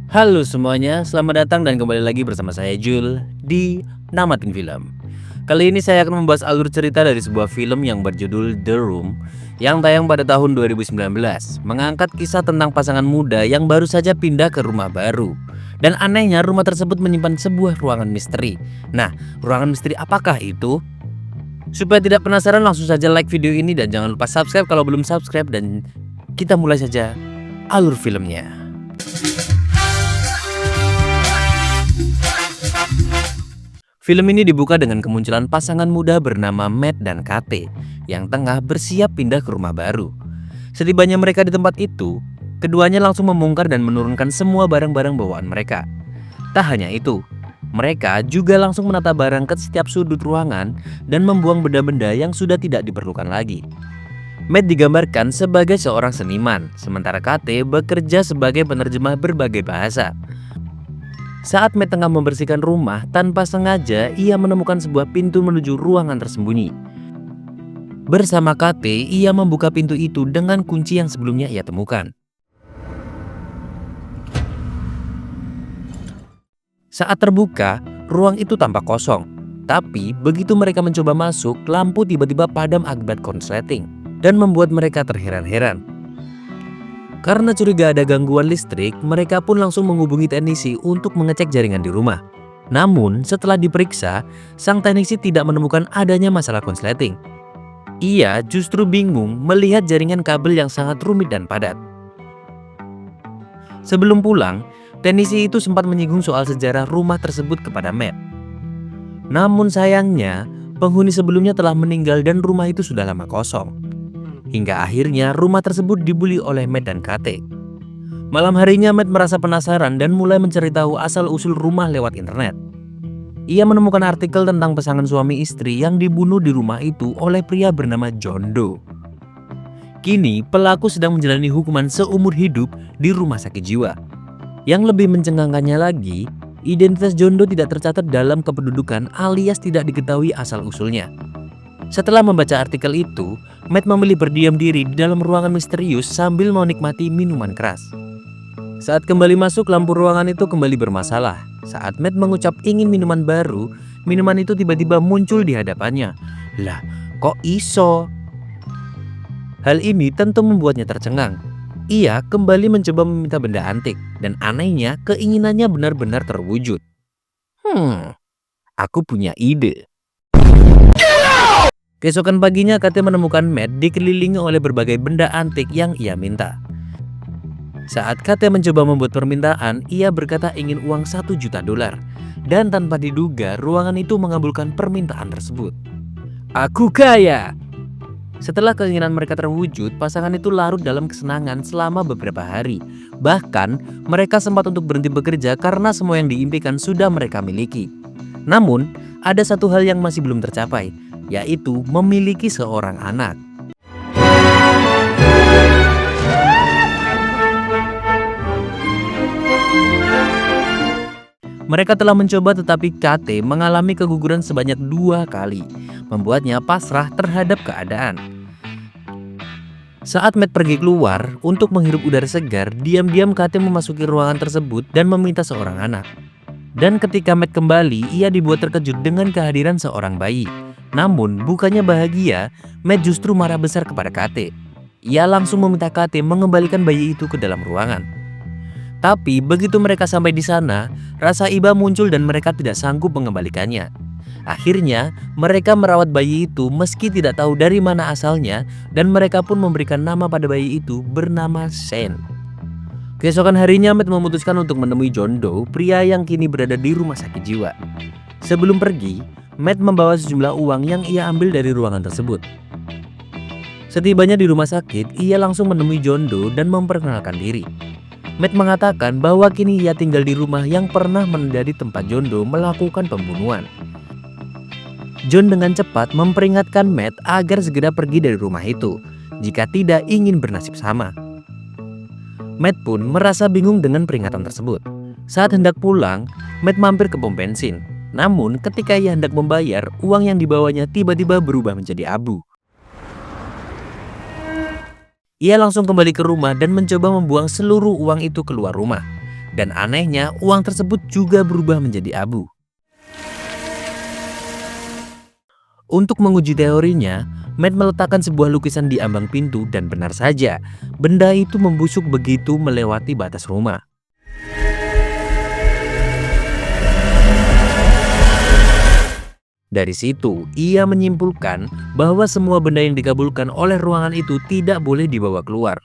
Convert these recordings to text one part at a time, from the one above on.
Halo semuanya, selamat datang dan kembali lagi bersama saya Jul di Namatin Film. Kali ini saya akan membahas alur cerita dari sebuah film yang berjudul The Room yang tayang pada tahun 2019, mengangkat kisah tentang pasangan muda yang baru saja pindah ke rumah baru. Dan anehnya rumah tersebut menyimpan sebuah ruangan misteri. Nah, ruangan misteri apakah itu? Supaya tidak penasaran, langsung saja like video ini dan jangan lupa subscribe kalau belum subscribe, dan kita mulai saja alur filmnya. Film ini dibuka dengan kemunculan pasangan muda bernama Matt dan Kate yang tengah bersiap pindah ke rumah baru. Setibanya mereka di tempat itu, keduanya langsung membongkar dan menurunkan semua barang-barang bawaan mereka. Tak hanya itu, mereka juga langsung menata barang ke setiap sudut ruangan dan membuang benda-benda yang sudah tidak diperlukan lagi. Matt digambarkan sebagai seorang seniman, sementara Kate bekerja sebagai penerjemah berbagai bahasa. Saat Matt tengah membersihkan rumah, tanpa sengaja ia menemukan sebuah pintu menuju ruangan tersembunyi. Bersama Kate, ia membuka pintu itu dengan kunci yang sebelumnya ia temukan. Saat terbuka, ruang itu tampak kosong. Tapi begitu mereka mencoba masuk, lampu tiba-tiba padam akibat konsleting dan membuat mereka terheran-heran. Karena curiga ada gangguan listrik, mereka pun langsung menghubungi teknisi untuk mengecek jaringan di rumah. Namun, setelah diperiksa, sang teknisi tidak menemukan adanya masalah konsleting. Ia justru bingung melihat jaringan kabel yang sangat rumit dan padat. Sebelum pulang, teknisi itu sempat menyinggung soal sejarah rumah tersebut kepada Matt. Namun sayangnya, penghuni sebelumnya telah meninggal dan rumah itu sudah lama kosong. Hingga akhirnya rumah tersebut dibeli oleh Matt dan Kate. Malam harinya Matt merasa penasaran dan mulai mencari tahu asal-usul rumah lewat internet. Ia menemukan artikel tentang pasangan suami istri yang dibunuh di rumah itu oleh pria bernama John Doe. Kini pelaku sedang menjalani hukuman seumur hidup di rumah sakit jiwa. Yang lebih mencengangkannya lagi, identitas John Doe tidak tercatat dalam kependudukan alias tidak diketahui asal-usulnya. Setelah membaca artikel itu, Matt memilih berdiam diri di dalam ruangan misterius sambil menikmati minuman keras. Saat kembali masuk, lampu ruangan itu kembali bermasalah. Saat Matt mengucap ingin minuman baru, minuman itu tiba-tiba muncul di hadapannya. Lah, kok iso? Hal ini tentu membuatnya tercengang. Ia kembali mencoba meminta benda antik, dan anehnya keinginannya benar-benar terwujud. Aku punya ide. Keesokan paginya, Kate menemukan Matt dikelilingi oleh berbagai benda antik yang ia minta. Saat Kate mencoba membuat permintaan, ia berkata ingin uang $1 juta. Dan tanpa diduga, ruangan itu mengabulkan permintaan tersebut. Aku kaya! Setelah keinginan mereka terwujud, pasangan itu larut dalam kesenangan selama beberapa hari. Bahkan, mereka sempat untuk berhenti bekerja karena semua yang diimpikan sudah mereka miliki. Namun, ada satu hal yang masih belum tercapai, yaitu memiliki seorang anak. Mereka telah mencoba, tetapi Kate mengalami keguguran sebanyak 2 kali, membuatnya pasrah terhadap keadaan. Saat Matt pergi keluar untuk menghirup udara segar, diam-diam Kate memasuki ruangan tersebut dan meminta seorang anak. Dan ketika Matt kembali, ia dibuat terkejut dengan kehadiran seorang bayi. Namun bukannya bahagia, Matt justru marah besar kepada Kate. Ia langsung meminta Kate mengembalikan bayi itu ke dalam ruangan. Tapi begitu mereka sampai di sana, rasa iba muncul dan mereka tidak sanggup mengembalikannya. Akhirnya mereka merawat bayi itu meski tidak tahu dari mana asalnya, dan mereka pun memberikan nama pada bayi itu bernama Shane. Keesokan harinya Matt memutuskan untuk menemui John Doe, pria yang kini berada di rumah sakit jiwa. Sebelum pergi, Matt membawa sejumlah uang yang ia ambil dari ruangan tersebut. Setibanya di rumah sakit, ia langsung menemui John Doe dan memperkenalkan diri. Matt mengatakan bahwa kini ia tinggal di rumah yang pernah menjadi tempat John Doe melakukan pembunuhan. John dengan cepat memperingatkan Matt agar segera pergi dari rumah itu, jika tidak ingin bernasib sama. Matt pun merasa bingung dengan peringatan tersebut. Saat hendak pulang, Matt mampir ke pom bensin. Namun ketika ia hendak membayar, uang yang dibawanya tiba-tiba berubah menjadi abu. Ia langsung kembali ke rumah dan mencoba membuang seluruh uang itu keluar rumah. Dan anehnya, uang tersebut juga berubah menjadi abu. Untuk menguji teorinya, Matt meletakkan sebuah lukisan di ambang pintu dan benar saja, benda itu membusuk begitu melewati batas rumah. Dari situ, ia menyimpulkan bahwa semua benda yang dikabulkan oleh ruangan itu tidak boleh dibawa keluar.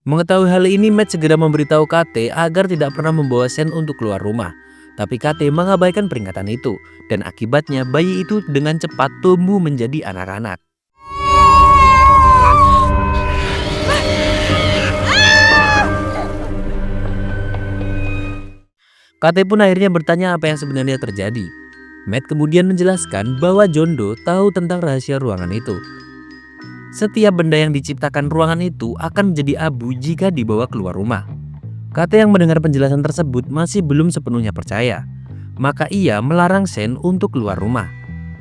Mengetahui hal ini, Matt segera memberitahu KT agar tidak pernah membawa Sen untuk keluar rumah. Tapi KT mengabaikan peringatan itu, dan akibatnya bayi itu dengan cepat tumbuh menjadi anak-anak. KT pun akhirnya bertanya apa yang sebenarnya terjadi. Matt kemudian menjelaskan bahwa John Doe tahu tentang rahasia ruangan itu. Setiap benda yang diciptakan ruangan itu akan menjadi abu jika dibawa keluar rumah. KT yang mendengar penjelasan tersebut masih belum sepenuhnya percaya. Maka ia melarang Sen untuk keluar rumah.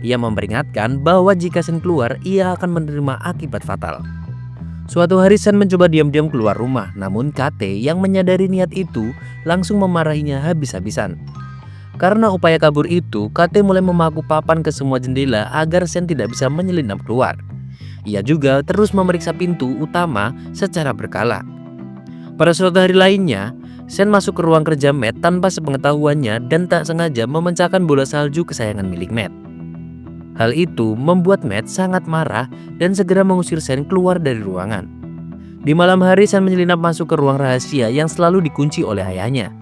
Ia memperingatkan bahwa jika Sen keluar, ia akan menerima akibat fatal. Suatu hari Sen mencoba diam-diam keluar rumah, namun KT yang menyadari niat itu langsung memarahinya habis-habisan. Karena upaya kabur itu, KT mulai memaku papan ke semua jendela agar Sen tidak bisa menyelinap keluar. Ia juga terus memeriksa pintu utama secara berkala. Pada suatu hari lainnya, Sen masuk ke ruang kerja Matt tanpa sepengetahuannya dan tak sengaja memecahkan bola salju kesayangan milik Matt. Hal itu membuat Matt sangat marah dan segera mengusir Sen keluar dari ruangan. Di malam hari, Sen menyelinap masuk ke ruang rahasia yang selalu dikunci oleh ayahnya.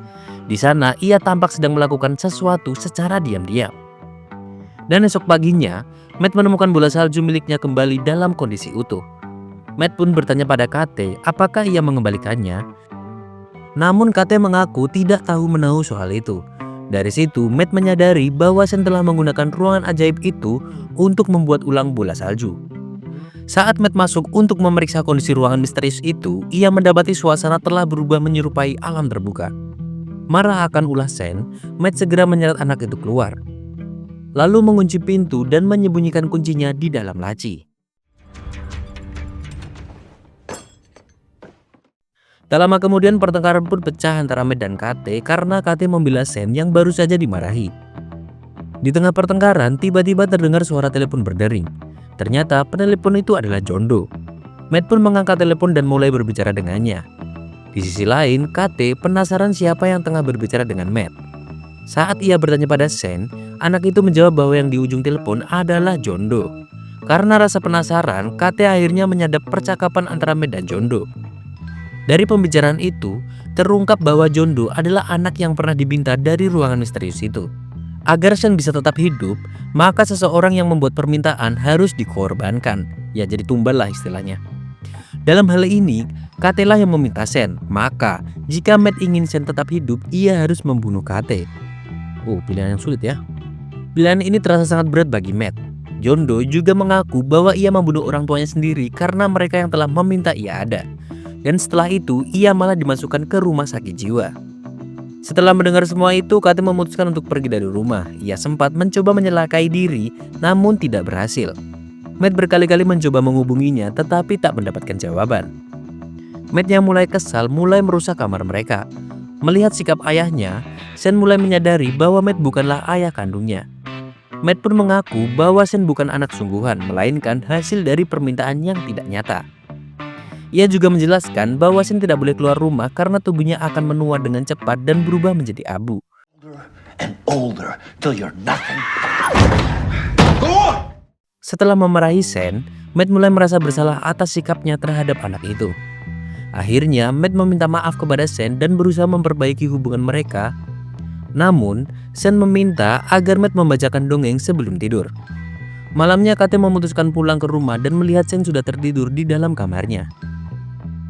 Di sana, ia tampak sedang melakukan sesuatu secara diam-diam. Dan esok paginya, Matt menemukan bola salju miliknya kembali dalam kondisi utuh. Matt pun bertanya pada KT apakah ia mengembalikannya. Namun KT mengaku tidak tahu menahu soal itu. Dari situ, Matt menyadari bahwa Sen telah menggunakan ruangan ajaib itu untuk membuat ulang bola salju. Saat Matt masuk untuk memeriksa kondisi ruangan misterius itu, ia mendapati suasana telah berubah menyerupai alam terbuka. Marah akan ulah Sen, Matt segera menyeret anak itu keluar, lalu mengunci pintu dan menyembunyikan kuncinya di dalam laci. Tak lama kemudian pertengkaran pun pecah antara Matt dan KT karena KT membela Sen yang baru saja dimarahi. Di tengah pertengkaran, tiba-tiba terdengar suara telepon berdering. Ternyata penelepon itu adalah John Doe. Matt pun mengangkat telepon dan mulai berbicara dengannya. Di sisi lain, KT penasaran siapa yang tengah berbicara dengan Matt. Saat ia bertanya pada Sen, anak itu menjawab bahwa yang di ujung telepon adalah John Doe. Karena rasa penasaran, KT akhirnya menyadap percakapan antara Matt dan John Doe. Dari pembicaraan itu, terungkap bahwa John Doe adalah anak yang pernah diminta dari ruangan misterius itu. Agar Sen bisa tetap hidup, maka seseorang yang membuat permintaan harus dikorbankan. Ya, jadi tumbal lah istilahnya. Dalam hal ini, KT lah yang meminta Sen. Maka, jika Matt ingin Sen tetap hidup, ia harus membunuh KT. Oh, pilihan yang sulit ya. Pilihan ini terasa sangat berat bagi Matt. John Doe juga mengaku bahwa ia membunuh orang tuanya sendiri karena mereka yang telah meminta ia ada. Dan setelah itu, ia malah dimasukkan ke rumah sakit jiwa. Setelah mendengar semua itu, KT memutuskan untuk pergi dari rumah. Ia sempat mencoba menyelakai diri, namun tidak berhasil. Matt berkali-kali mencoba menghubunginya, tetapi tak mendapatkan jawaban. Matt yang mulai kesal mulai merusak kamar mereka. Melihat sikap ayahnya, Sen mulai menyadari bahwa Matt bukanlah ayah kandungnya. Matt pun mengaku bahwa Sen bukan anak sungguhan, melainkan hasil dari permintaan yang tidak nyata. Ia juga menjelaskan bahwa Sen tidak boleh keluar rumah karena tubuhnya akan menua dengan cepat dan berubah menjadi abu. Setelah memarahi Sen, Matt mulai merasa bersalah atas sikapnya terhadap anak itu. Akhirnya, Matt meminta maaf kepada Sen dan berusaha memperbaiki hubungan mereka. Namun, Sen meminta agar Matt membacakan dongeng sebelum tidur. Malamnya, KT memutuskan pulang ke rumah dan melihat Sen sudah tertidur di dalam kamarnya.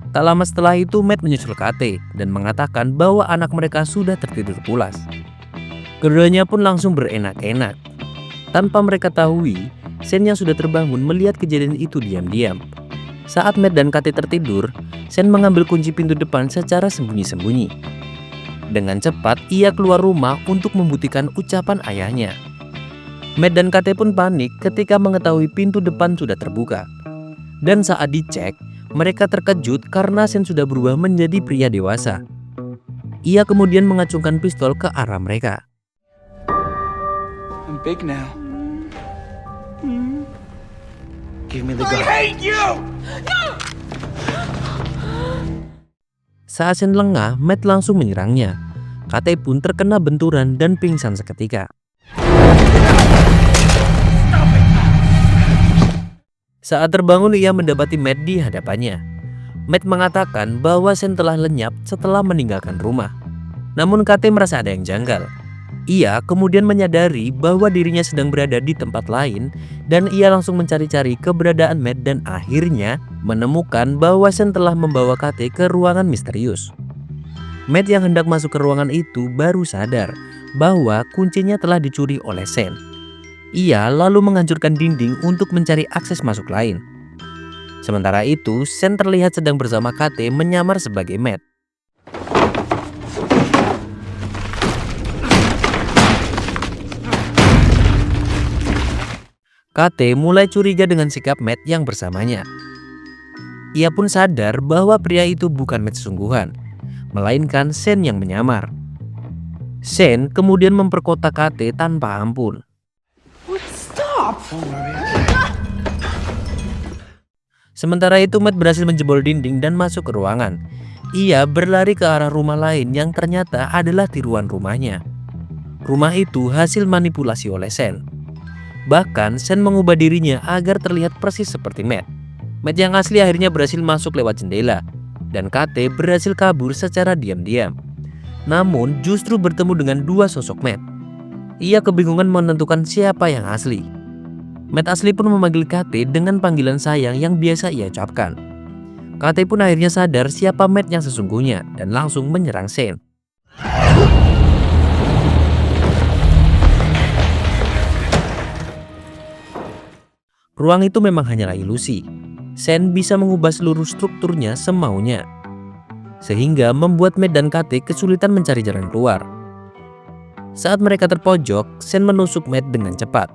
Tak lama setelah itu, Matt menyusul KT dan mengatakan bahwa anak mereka sudah tertidur pulas. Keduanya pun langsung berenak-enak. Tanpa mereka tahui, Sen yang sudah terbangun melihat kejadian itu diam-diam. Saat Matt dan KT tertidur, Sen mengambil kunci pintu depan secara sembunyi-sembunyi. Dengan cepat, ia keluar rumah untuk membuktikan ucapan ayahnya. Matt dan KT pun panik ketika mengetahui pintu depan sudah terbuka. Dan saat dicek, mereka terkejut karena Sen sudah berubah menjadi pria dewasa. Ia kemudian mengacungkan pistol ke arah mereka. I'm big now. Give me the gun. I hate you! Saat Sen lengah, Matt langsung menyerangnya. KT pun terkena benturan dan pingsan seketika. Saat terbangun, ia mendapati Matt di hadapannya. Matt mengatakan bahwa Sen telah lenyap setelah meninggalkan rumah. Namun KT merasa ada yang janggal. Ia kemudian menyadari bahwa dirinya sedang berada di tempat lain dan ia langsung mencari-cari keberadaan Matt dan akhirnya menemukan bahwa Sen telah membawa KT ke ruangan misterius. Matt yang hendak masuk ke ruangan itu baru sadar bahwa kuncinya telah dicuri oleh Sen. Ia lalu menghancurkan dinding untuk mencari akses masuk lain. Sementara itu, Sen terlihat sedang bersama KT menyamar sebagai Matt. KT mulai curiga dengan sikap Matt yang bersamanya. Ia pun sadar bahwa pria itu bukan Matt sesungguhan, melainkan Sen yang menyamar. Sen kemudian memperkosa KT tanpa ampun. Sementara itu Matt berhasil menjebol dinding dan masuk ke ruangan. Ia berlari ke arah rumah lain yang ternyata adalah tiruan rumahnya. Rumah itu hasil manipulasi oleh Sen. Bahkan Sen mengubah dirinya agar terlihat persis seperti Matt. Matt yang asli akhirnya berhasil masuk lewat jendela dan KT berhasil kabur secara diam-diam. Namun justru bertemu dengan dua sosok Matt. Ia kebingungan menentukan siapa yang asli. Matt asli pun memanggil KT dengan panggilan sayang yang biasa ia ucapkan. KT pun akhirnya sadar siapa Matt yang sesungguhnya dan langsung menyerang Sen. Ruang itu memang hanyalah ilusi. Sen bisa mengubah seluruh strukturnya semaunya, sehingga membuat Matt dan KT kesulitan mencari jalan keluar. Saat mereka terpojok, Sen menusuk Matt dengan cepat.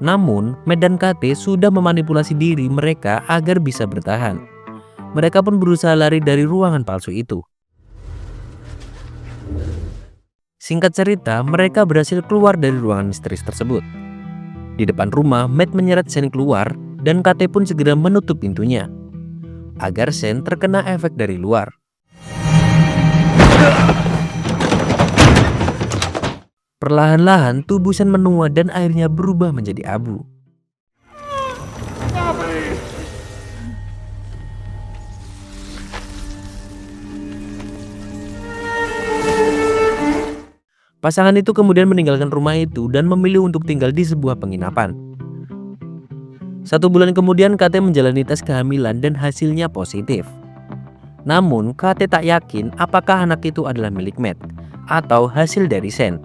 Namun, Matt dan KT sudah memanipulasi diri mereka agar bisa bertahan. Mereka pun berusaha lari dari ruangan palsu itu. Singkat cerita, mereka berhasil keluar dari ruangan misterius tersebut. Di depan rumah, Matt menyeret Sen keluar dan KT pun segera menutup pintunya agar Sen terkena efek dari luar. Perlahan-lahan tubuh Sen menua dan akhirnya berubah menjadi abu. Pasangan itu kemudian meninggalkan rumah itu dan memilih untuk tinggal di sebuah penginapan. 1 bulan kemudian KT menjalani tes kehamilan dan hasilnya positif. Namun KT tak yakin apakah anak itu adalah milik Matt atau hasil dari Sen.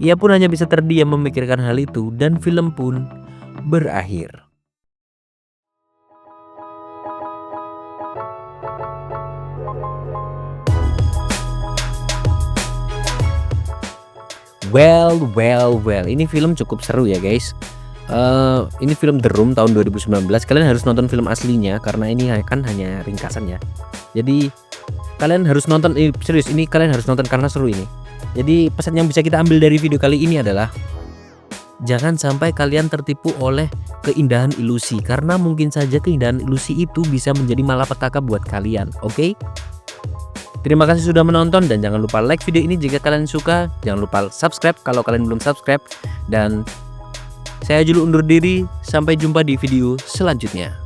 Ia pun hanya bisa terdiam memikirkan hal itu dan film pun berakhir. Well, ini film cukup seru ya guys. Ini film The Room tahun 2019. Kalian harus nonton film aslinya karena ini kan hanya ringkasan ya. Jadi kalian harus nonton, serius ini kalian harus nonton karena seru ini. Jadi pesan yang bisa kita ambil dari video kali ini adalah jangan sampai kalian tertipu oleh keindahan ilusi, karena mungkin saja keindahan ilusi itu bisa menjadi malapetaka buat kalian. Oke? Terima kasih sudah menonton dan jangan lupa like video ini jika kalian suka. Jangan lupa subscribe kalau kalian belum subscribe. Dan saya Julu undur diri, sampai jumpa di video selanjutnya.